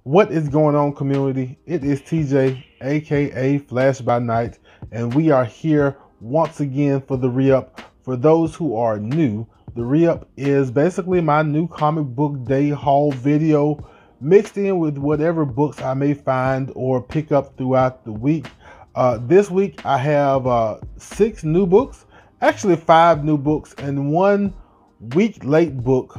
What is going on, community? It is TJ, aka Flash by Night, and we are here once again for the re-up. For those who are new, the re-up is basically my new comic book day haul video mixed in with whatever books I may find or pick up throughout the week. This week I have 6 new books, actually 5 new books, and 1 week late book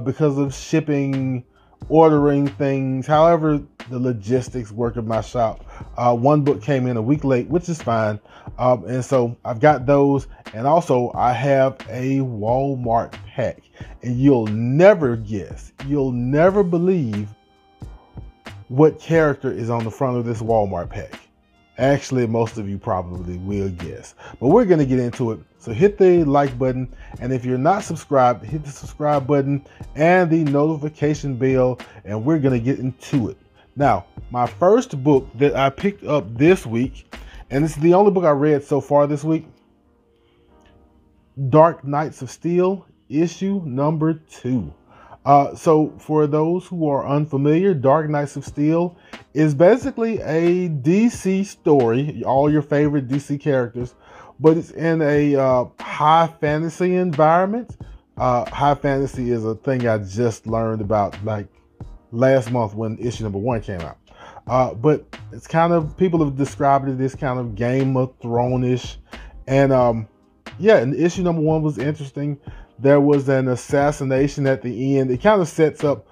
because of shipping, ordering things, however the logistics work of my shop. 1 book came in a week late, which is fine, and so I've got those, and also I have a Walmart pack, and you'll never guess, you'll never believe what character is on the front of this Walmart pack. Actually, most of you probably will guess, but we're going to get into it. So hit the like button, and if you're not subscribed, hit the subscribe button and the notification bell, and we're going to get into it. Now, my first book that I picked up this week, and this is the only book I read so far this week, Dark Knights of Steel, issue number 2. So for those who are unfamiliar, Dark Knights of Steel is basically a DC story, all your favorite DC characters, but it's in a high fantasy environment. High fantasy is a thing I just learned about like last month when issue number 1 came out. But it's kind of, people have described it as kind of Game of Thrones-ish. And yeah, and issue number 1 was interesting. There was an assassination at the end. It kind of sets up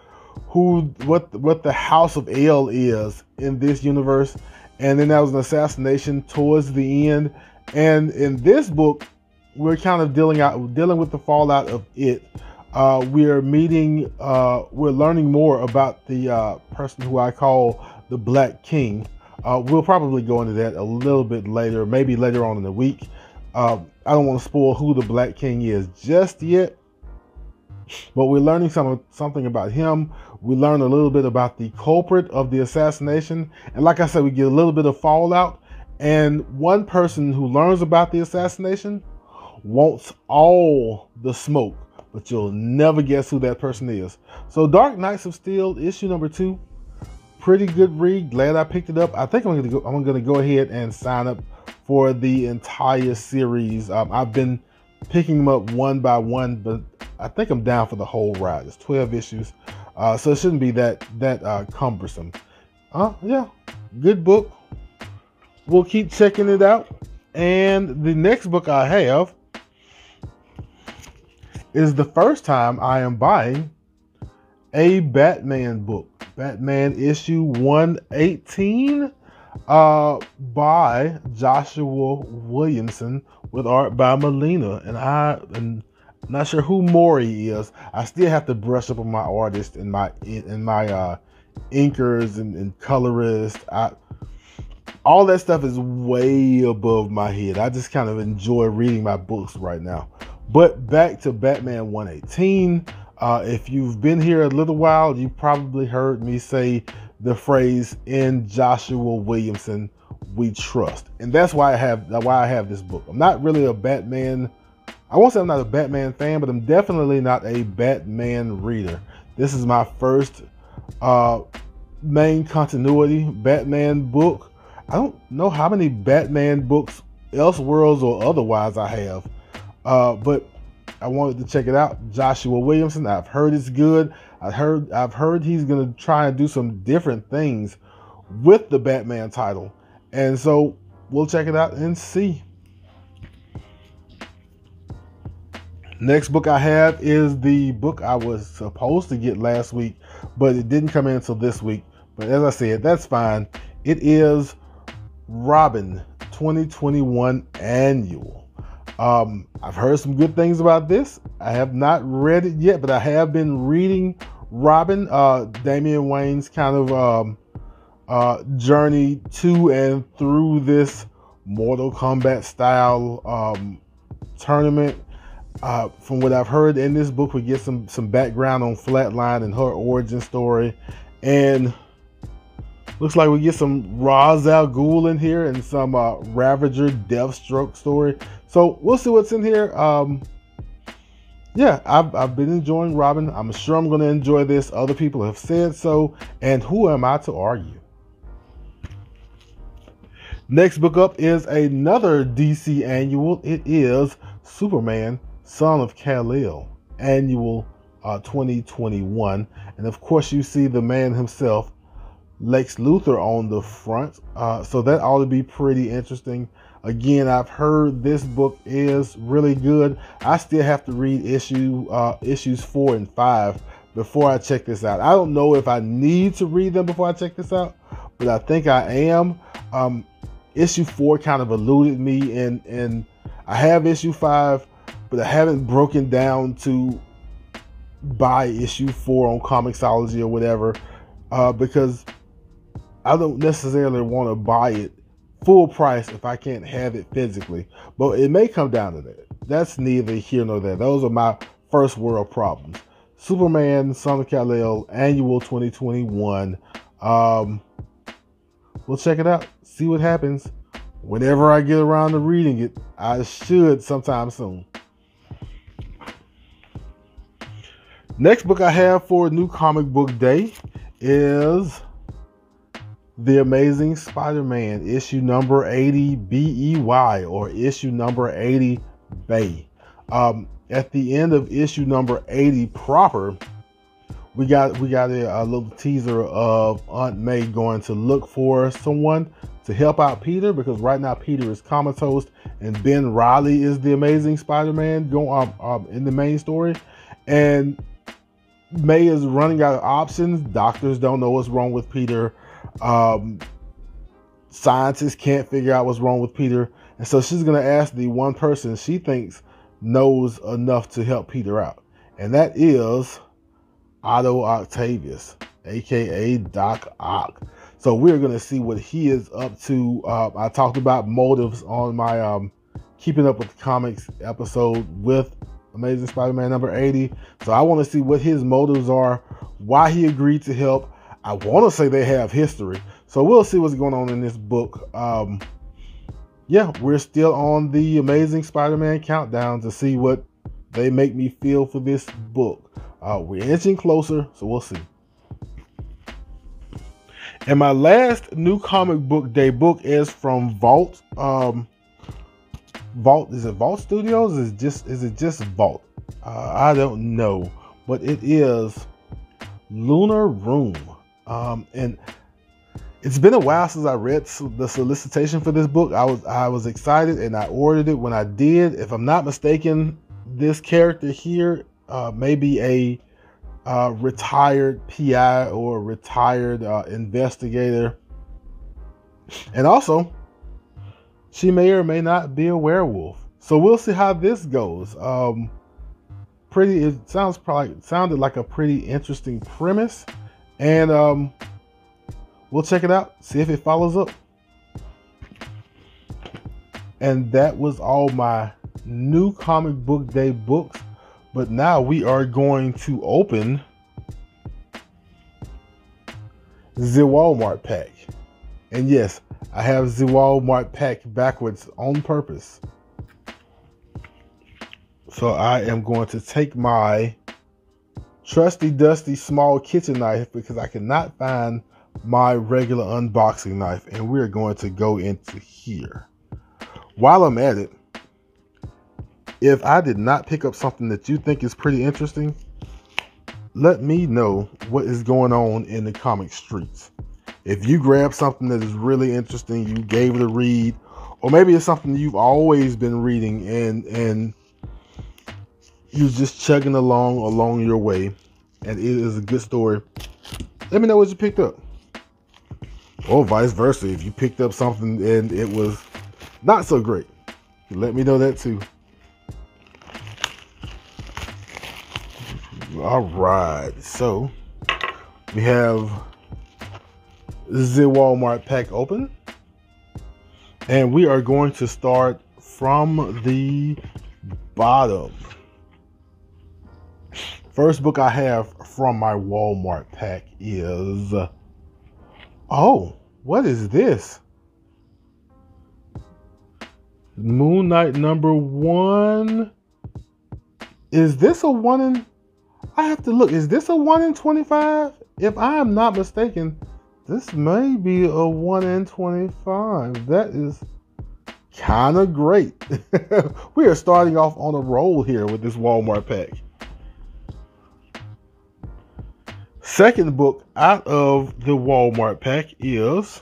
what the House of L is in this universe, and then there was an assassination towards the end. And in this book, we're kind of dealing with the fallout of it. We're learning more about the person who I call the Black King. We'll probably go into that a little bit later, maybe later on in the week. I don't want to spoil who the Black King is just yet, but we're learning something about him. We learn a little bit about the culprit of the assassination, and like I said, we get a little bit of fallout. And one person who learns about the assassination wants all the smoke, but you'll never guess who that person is. So Dark Knights of Steel, issue number 2, pretty good read. Glad I picked it up. I think I'm gonna go ahead and sign up for the entire series. I've been picking them up one by one, but I think I'm down for the whole ride. It's 12 issues, so it shouldn't be that cumbersome. Yeah, good book. We'll keep checking it out. And the next book I have is the first time I am buying a Batman book. Batman issue 118 by Joshua Williamson with art by Molina. And I'm not sure who Maury is. I still have to brush up on my artist and my inkers and colorists. All that stuff is way above my head. I just kind of enjoy reading my books right now. But back to Batman 118. If you've been here a little while, you probably heard me say the phrase, "In Joshua Williamson we trust," and that's why I have this book. I'm not really a Batman. I won't say I'm not a Batman fan, but I'm definitely not a Batman reader. This is my first main continuity Batman book. I don't know how many Batman books, Elseworlds or otherwise, I have, but I wanted to check it out. Joshua Williamson, I've heard it's good. I've heard he's gonna try and do some different things with the Batman title, and so we'll check it out and see. Next book I have is the book I was supposed to get last week, but it didn't come in until this week. But as I said, that's fine. It is Robin 2021 Annual. I've heard some good things about this. I have not read it yet, but I have been reading Robin, Damian Wayne's kind of journey to and through this Mortal Kombat style tournament. From what I've heard in this book, we get some background on Flatline and her origin story, and looks like we get some Ra's al Ghul in here and some Ravager Deathstroke story. So we'll see what's in here. yeah, I've been enjoying Robin. I'm sure I'm going to enjoy this. Other people have said so, and who am I to argue? Next book up is another DC annual. It is Superman, Son of Kal-El, annual 2021. And of course, you see the man himself, Lex Luthor, on the front. So that ought to be pretty interesting. Again, I've heard this book is really good. I still have to read issues 4 and 5 before I check this out. I don't know if I need to read them before I check this out, but I think I am. Issue 4 kind of eluded me, and I have issue 5, but I haven't broken down to buy issue 4 on Comixology or whatever, because I don't necessarily want to buy it full price if I can't have it physically. But it may come down to that. That's neither here nor there. Those are my first world problems. Superman, Son of Kal-El, annual 2021. We'll check it out, see what happens. Whenever I get around to reading it, I should sometime soon. Next book I have for New Comic Book Day is The Amazing Spider-Man, issue number 80 BEY, or issue number 80 Bay. At the end of issue number 80 proper, we got a little teaser of Aunt May going to look for someone to help out Peter, because right now Peter is comatose and Ben Reilly is the Amazing Spider-Man going in the main story, and May is running out of options. Doctors don't know what's wrong with Peter. Scientists can't figure out what's wrong with Peter, and so she's going to ask the one person she thinks knows enough to help Peter out, and that is Otto Octavius, aka Doc Ock. So we're going to see what he is up to. I talked about motives on my Keeping Up with the Comics episode with Amazing Spider-Man number 80. So I want to see what his motives are, why he agreed to help. I want to say they have history. So we'll see what's going on in this book. Yeah, we're still on the Amazing Spider-Man countdown to see what they make me feel for this book. We're inching closer, so we'll see. And my last New Comic Book Day book is from Vault. Vault, is it Vault Studios? Is it just Vault? I don't know, but it is Lunar Room. And it's been a while since I read the solicitation for this book. I was excited and I ordered it when I did. If I'm not mistaken, this character here may be a retired PI or retired investigator, and also she may or may not be a werewolf. So we'll see how this goes. It sounded like a pretty interesting premise, and we'll check it out, see if it follows up. And that was all my New Comic Book Day books. But now we are going to open the Walmart pack. And yes, I have the Walmart pack backwards on purpose. So I am going to take my trusty dusty small kitchen knife, because I cannot find my regular unboxing knife, and we're going to go into here. While I'm at it, if I did not pick up something that you think is pretty interesting, let me know what is going on in the comic streets. If you grab something that is really interesting, you gave it a read, or maybe it's something you've always been reading and you're just chugging along your way, and it is a good story, let me know what you picked up. Or vice versa, if you picked up something and it was not so great, let me know that too. All right, so we have the Walmart pack open, and we are going to start from the bottom. First book I have from my Walmart pack is, oh, what is this? Moon Knight number 1. Is this a 1 in... I have to look. Is this a 1 in 25? If I am not mistaken, this may be a 1 in 25. That is kind of great. We are starting off on a roll here with this Walmart pack. Second book out of the Walmart pack is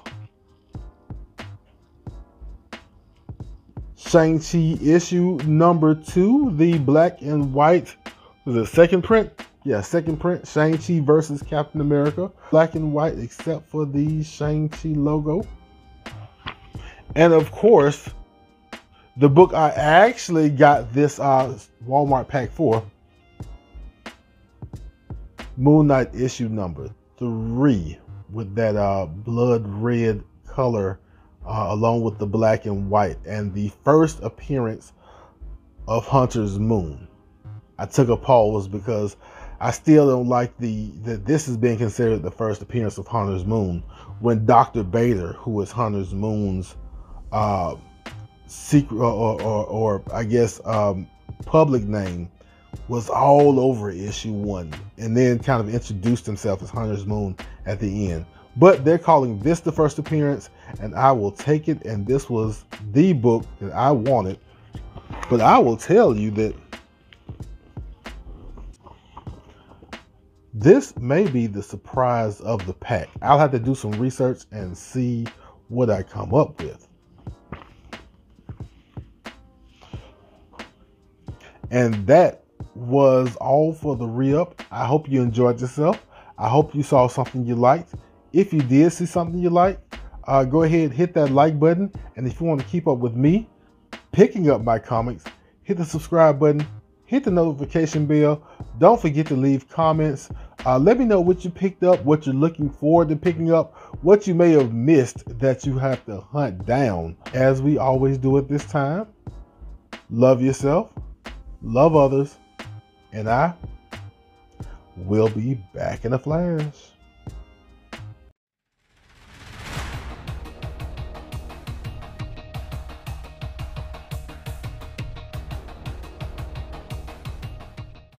ShangChi issue number 2, the black and white. Was it second print? Yeah, second print. ShangChi versus Captain America. Black and white except for the ShangChi logo. And of course, the book I actually got this Walmart pack for, Moon Knight issue number 3, with that blood red color along with the black and white, and the first appearance of Hunter's Moon. I took a pause because I still don't like that this is being considered the first appearance of Hunter's Moon, when Dr. Bader, who is Hunter's Moon's secret or I guess public name, was all over issue 1 and then kind of introduced himself as Hunter's Moon at the end. But they're calling this the first appearance, and I will take it, and this was the book that I wanted. But I will tell you that this may be the surprise of the pack. I'll have to do some research and see what I come up with. And that was all for the re-up. I hope you enjoyed yourself. I hope you saw something you liked. If you did see something you liked, go ahead, hit that like button. And if you want to keep up with me picking up my comics, hit the subscribe button, hit the notification bell. Don't forget to leave comments. Let me know what you picked up, what you're looking forward to picking up, what you may have missed that you have to hunt down. As we always do at this time, love yourself, love others, and I will be back in a flash.